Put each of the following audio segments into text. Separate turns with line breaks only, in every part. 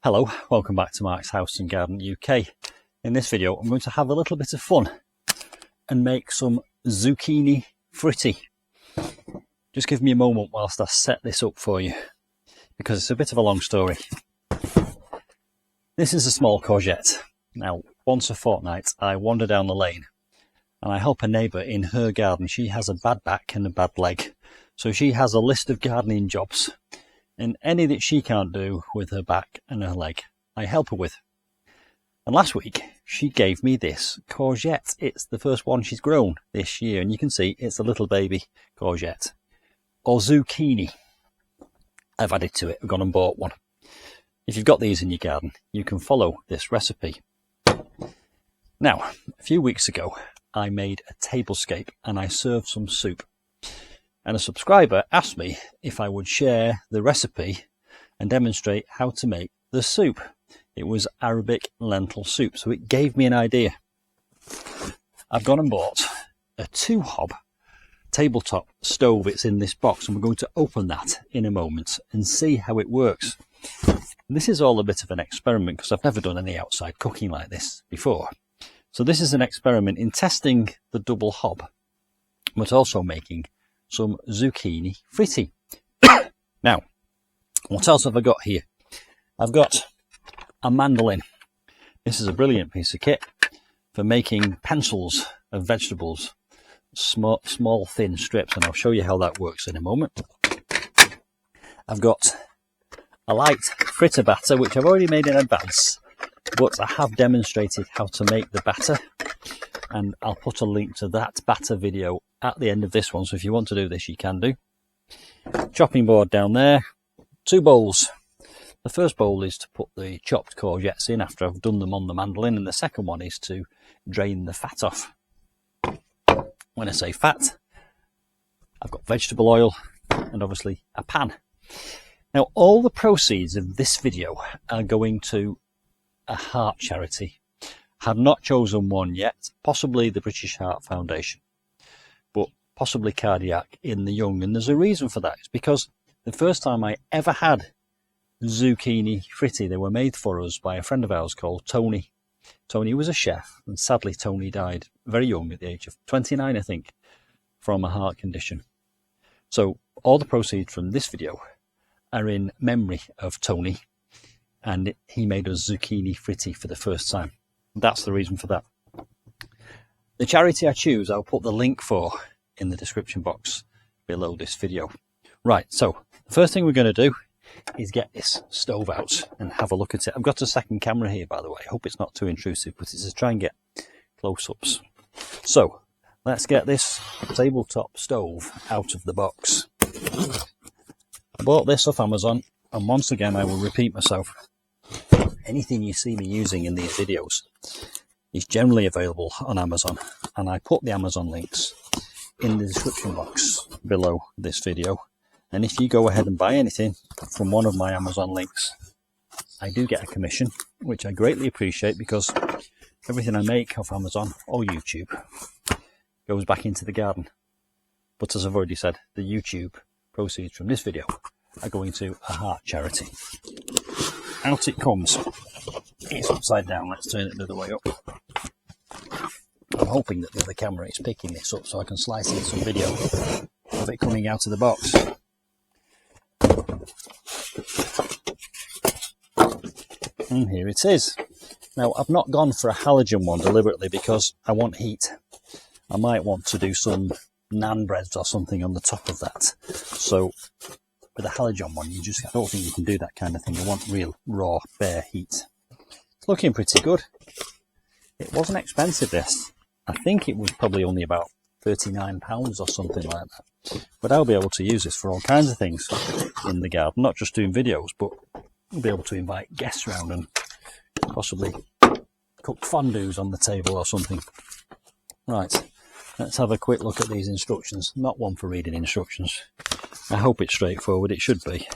Hello, welcome back to Mark's House and Garden UK. In this video I'm going to have a little bit of fun and make some zucchini fritti. Just give me a moment whilst I set this up for you, because it's a bit of a long story. This is a small courgette. Now, once a fortnight I wander down the lane and I help a neighbour in her garden. She has a bad back and a bad leg, so she has a list of gardening jobs. And any that she can't do with her back and her leg, I help her with. And last week, she gave me this courgette. It's the first one she's grown this year, and you can see it's a little baby courgette. Or zucchini. I've added to it, I've gone and bought one. If you've got these in your garden, you can follow this recipe. Now, a few weeks ago, I made a tablescape and I served some soup. And a subscriber asked me if I would share the recipe and demonstrate how to make the soup. It was Arabic lentil soup, so it gave me an idea. I've gone and bought a 2-hob tabletop stove. It's in this box, and we're going to open that in a moment and see how it works. And this is all a bit of an experiment because I've never done any outside cooking like this before. So this is an experiment in testing the double hob, but also making some zucchini fritti. Now, what else have I got here? I've got a mandolin. This is a brilliant piece of kit for making pencils of vegetables, small thin strips, and I'll show you how that works in a moment. I've got a light fritter batter, which I've already made in advance, but I have demonstrated how to make the batter, and I'll put a link to that batter video at the end of this one, so if you want to do this you can do. Chopping board down there, 2 bowls. The first bowl is to put the chopped courgettes in after I've done them on the mandolin, and the second one is to drain the fat off. When I say fat, I've got vegetable oil and obviously a pan. Now, all the proceeds of this video are going to a heart charity. Have not chosen one yet, possibly the British Heart Foundation, but possibly cardiac in the young. And there's a reason for that. It's because the first time I ever had zucchini fritti, they were made for us by a friend of ours called Tony. Tony was a chef, and sadly Tony died very young at the age of 29, I think, from a heart condition. So all the proceeds from this video are in memory of Tony, and he made us zucchini fritti for the first time. That's the reason for that. The charity I choose, I'll put the link for in the description box below this video. Right, so the first thing we're going to do is get this stove out and have a look at it. I've got a second camera here, by the way. I hope it's not too intrusive, but it's to try and get close-ups. So let's get this tabletop stove out of the box. I bought this off Amazon, and once again I will repeat myself. Anything you see me using in these videos is generally available on Amazon, and I put the Amazon links in the description box below this video. And if you go ahead and buy anything from one of my Amazon links, I do get a commission, which I greatly appreciate, because everything I make off Amazon or YouTube goes back into the garden. But as I've already said, the YouTube proceeds from this video are going to a heart charity. Out it comes. It's upside down. Let's turn it the other way up. I'm hoping that the other camera is picking this up so I can slice in some video of it coming out of the box. And here it is. Now, I've not gone for a halogen one deliberately because I want heat. I might want to do some naan breads or something on the top of that. So with a halogen one, I don't think you can do that kind of thing. You want real raw, bare heat. It's looking pretty good. It wasn't expensive, this. I think it was probably only about £39 or something like that. But I'll be able to use this for all kinds of things in the garden, not just doing videos, but I'll be able to invite guests around and possibly cook fondues on the table or something. Right, let's have a quick look at these instructions. Not one for reading instructions. I hope it's straightforward. It should be.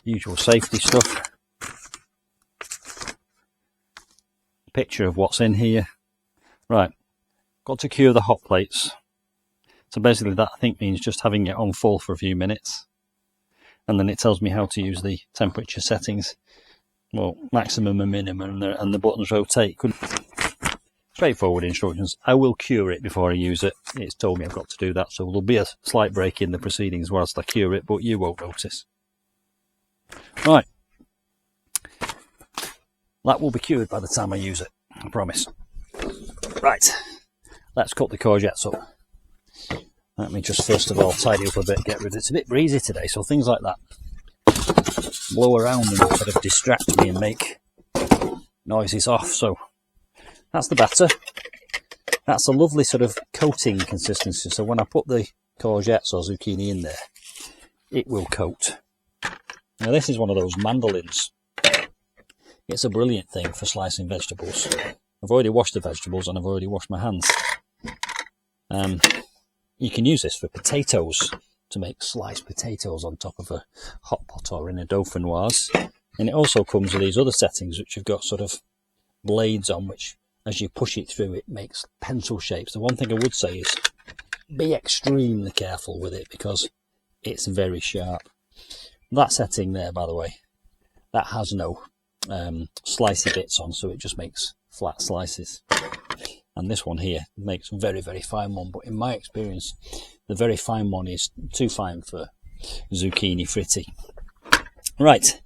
Usual safety stuff. Picture of what's in here. Right, got to cure the hot plates. So basically that, I think, means just having it on full for a few minutes. and then it tells me how to use the temperature settings, well, maximum and minimum, and the buttons rotate. Straightforward instructions. I will cure it before I use it. It's told me I've got to do that, so there'll be a slight break in the proceedings whilst I cure it, but you won't notice. Right. That will be cured by the time I use it, I promise. Right. Let's cut the courgettes up. Let me just first of all tidy up a bit, get rid of it. It's a bit breezy today, so things like that blow around and sort of distract me and make noises off. So that's the batter. That's a lovely sort of coating consistency. So when I put the courgettes or zucchini in there, it will coat. Now this is one of those mandolins. It's a brilliant thing for slicing vegetables. I've already washed the vegetables and I've already washed my hands. You can use this for potatoes, to make sliced potatoes on top of a hot pot or in a dauphinoise. And it also comes with these other settings which have got sort of blades on, which as you push it through it makes pencil shapes. The one thing I would say is be extremely careful with it because it's very sharp. That setting there, by the way, that has no slicey bits on, so it just makes flat slices. And this one here makes very, very fine one, but in my experience the very fine one is too fine for zucchini fritti. Right,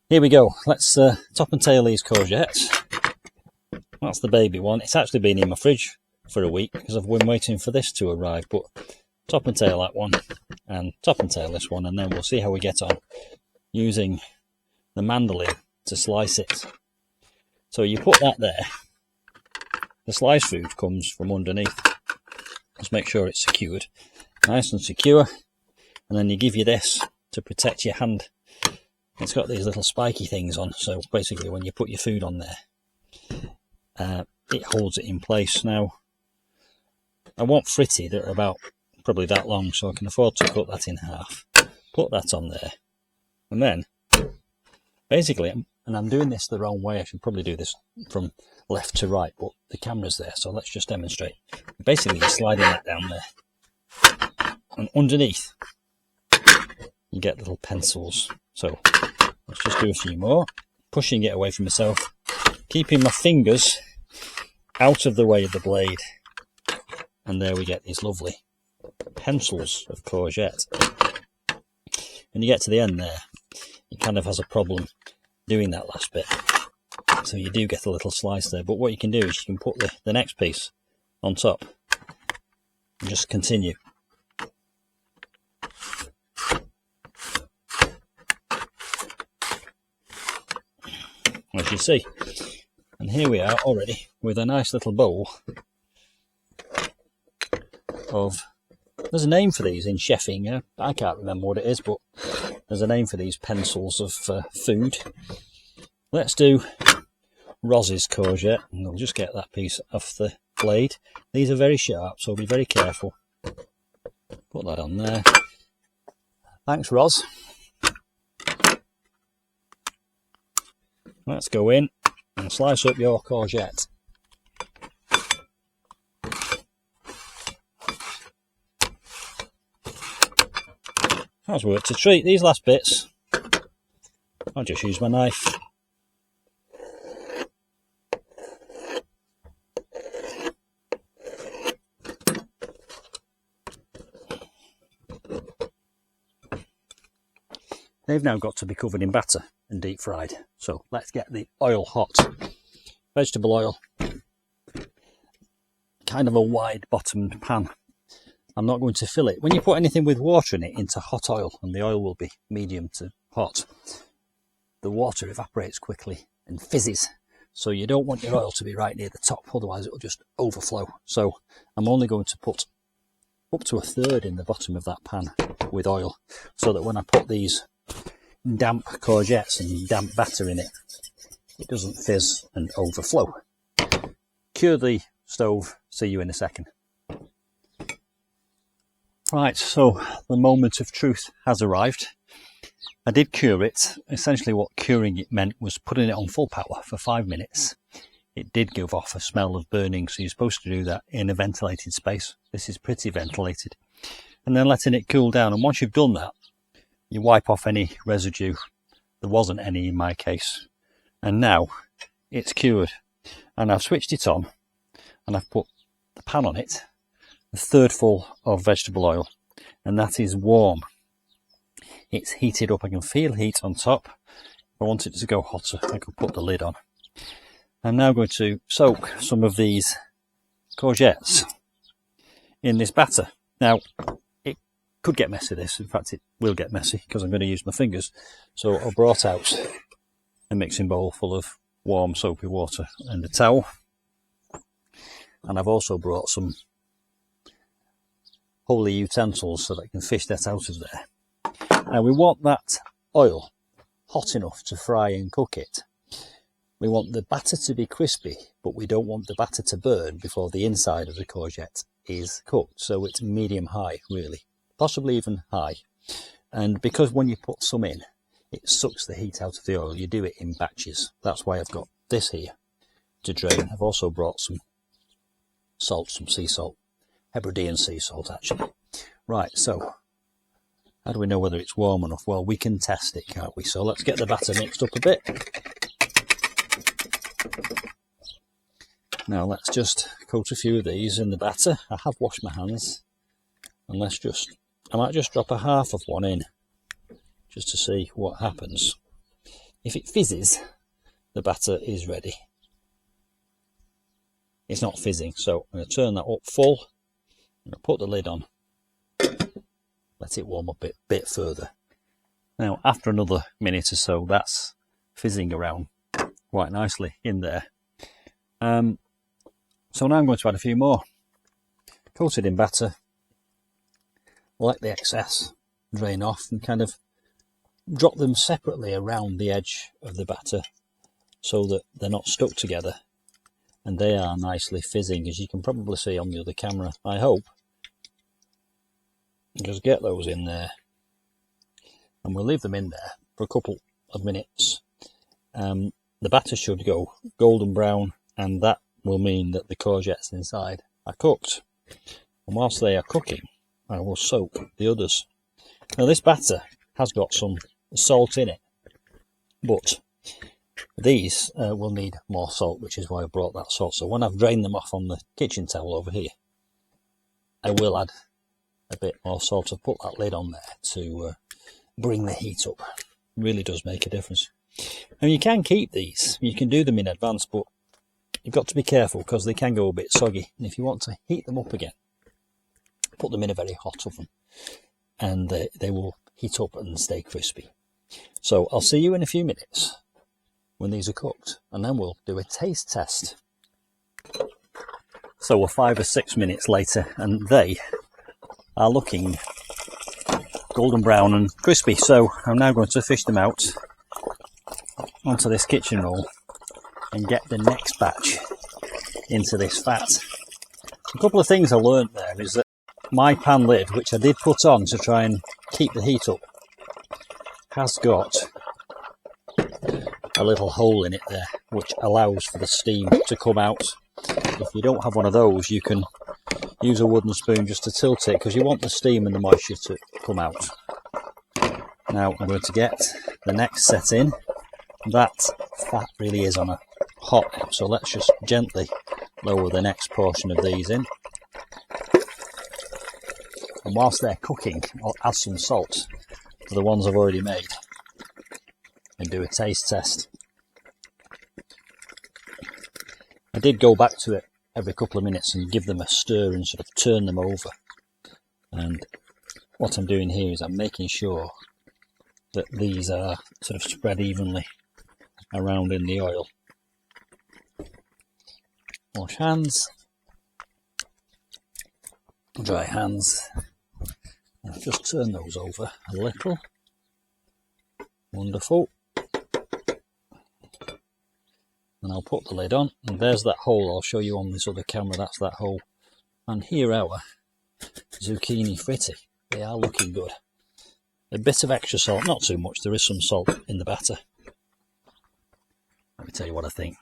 here we go. Let's top and tail these courgettes. That's the baby one. It's actually been in my fridge for a week because I've been waiting for this to arrive, but top and tail that one and top and tail this one, and then we'll see how we get on using the mandolin to slice it. So you put that there. The sliced food comes from underneath. Just make sure it's secured, nice and secure, and then you give you this to protect your hand. It's got these little spiky things on, so basically when you put your food on there, it holds it in place. Now, I want fritti that are about probably that long, so I can afford to cut that in half. Put that on there, and then basically, and I'm doing this the wrong way, I should probably do this from left to right, but the camera's there, so let's just demonstrate. Basically, you're sliding that down there, and underneath you get little pencils. So let's just do a few more, pushing it away from myself, keeping my fingers out of the way of the blade, and there we get these lovely pencils of courgette. When you get to the end there, it kind of has a problem doing that last bit, so you do get a little slice there, but what you can do is you can put the next piece on top and just continue. As you see, and here we are already with a nice little bowl of, there's a name for these in chefing, I can't remember what it is, but there's a name for these pencils of food. Let's do Roz's courgette, and we'll just get that piece off the blade. These are very sharp, so be very careful. Put that on there. Thanks, Roz. Let's go in and slice up your courgette. That's worked a treat. These last bits, I'll just use my knife. They've now got to be covered in batter and deep fried. So let's get the oil hot. Vegetable oil. Kind of a wide bottomed pan. I'm not going to fill it. When you put anything with water in it into hot oil, and the oil will be medium to hot, the water evaporates quickly and fizzes. So you don't want your oil to be right near the top, otherwise it will just overflow. So I'm only going to put up to a third in the bottom of that pan with oil, so that when I put these damp courgettes and damp batter in it, it doesn't fizz and overflow. Cure the stove, see you in a second. Right, so the moment of truth has arrived. I did cure it. Essentially what curing it meant was putting it on full power for 5 minutes. It did give off a smell of burning, so you're supposed to do that in a ventilated space. This is pretty ventilated. And then letting it cool down, and once you've done that, You wipe off any residue. There wasn't any in my case. And now it's cured. And I've switched it on and I've put the pan on it, a third full of vegetable oil, and that is warm. It's heated up. I can feel heat on top. If I want it to go hotter, I can put the lid on. I'm now going to soak some of these courgettes in this batter. Now, it could get messy, this. In fact, it will get messy because I'm going to use my fingers. So I brought out a mixing bowl full of warm soapy water and a towel. And I've also brought some holy utensils so that I can fish that out of there. Now we want that oil hot enough to fry and cook it. We want the batter to be crispy, but we don't want the batter to burn before the inside of the courgette is cooked. So it's medium-high, really, possibly even high. And because when you put some in, it sucks the heat out of the oil, you do it in batches. That's why I've got this here to drain. I've also brought some salt, some sea salt, Hebridean sea salt actually. Right, so how do we know whether it's warm enough? Well, we can test it, can't we? So let's get the batter mixed up a bit. Now let's just coat a few of these in the batter. I have washed my hands, and I might just drop a half of one in just to see what happens. If it fizzes, the batter is ready. It's not fizzing, so I'm going to turn that up full. I'm going to put the lid on, let it warm up a bit further. Now, after another minute or so, that's fizzing around quite nicely in there. So now I'm going to add a few more. Coated in batter, let the excess drain off and kind of drop them separately around the edge of the batter so that they're not stuck together. And they are nicely fizzing, as you can probably see on the other camera, I hope. Just get those in there. And we'll leave them in there for a couple of minutes. The batter should go golden brown, and that will mean that the courgettes inside are cooked. And whilst they are cooking, I will soak the others. Now this batter has got some salt in it, but these will need more salt, which is why I brought that salt. So when I've drained them off on the kitchen towel over here, I will add a bit more salt. I've put that lid on there to bring the heat up. It really does make a difference. And you can keep these, you can do them in advance, but you've got to be careful because they can go a bit soggy. And if you want to heat them up again, put them in a very hot oven and they will heat up and stay crispy. So I'll see you in a few minutes when these are cooked, and then we'll do a taste test. So we're 5 or 6 minutes later and they are looking golden brown and crispy. So I'm now going to fish them out onto this kitchen roll and get the next batch into this fat. A couple of things I learnt there is that my pan lid, which I did put on to try and keep the heat up, has got a little hole in it there which allows for the steam to come out. If you don't have one of those, you can use a wooden spoon just to tilt it because you want the steam and the moisture to come out. Now I'm going to get the next set in. That fat really is on a hot, so let's just gently lower the next portion of these in. And whilst they're cooking, I'll add some salt to the ones I've already made and do a taste test. I did go back to it every couple of minutes and give them a stir and sort of turn them over. And what I'm doing here is I'm making sure that these are sort of spread evenly around in the oil. Wash hands, dry hands, and I'll just turn those over a little. Wonderful. And I'll put the lid on, and there's that hole. I'll show you on this other camera, that's that hole. And here our zucchini fritti. They are looking good. A bit of extra salt, not too much, there is some salt in the batter. Let me tell you what I think.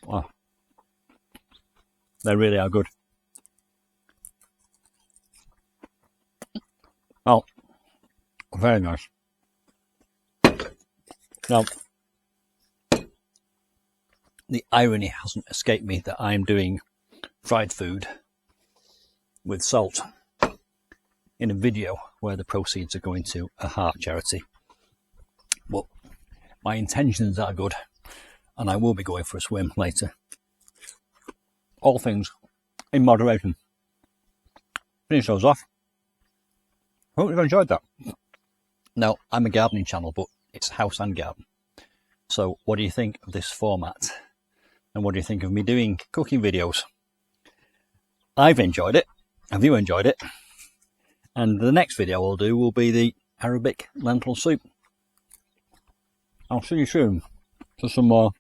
Wow. They really are good. Oh, very nice. Now, the irony hasn't escaped me that I'm doing fried food with salt in a video where the proceeds are going to a heart charity. But my intentions are good, and I will be going for a swim later. All things in moderation. Finish those off. Hope you've enjoyed that. Now, I'm a gardening channel, but it's house and garden. So what do you think of this format? And what do you think of me doing cooking videos? I've enjoyed it. Have you enjoyed it? And the next video I'll do will be the Arabic lentil soup. I'll see you soon for some more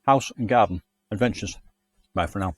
house and garden adventures. Bye for now.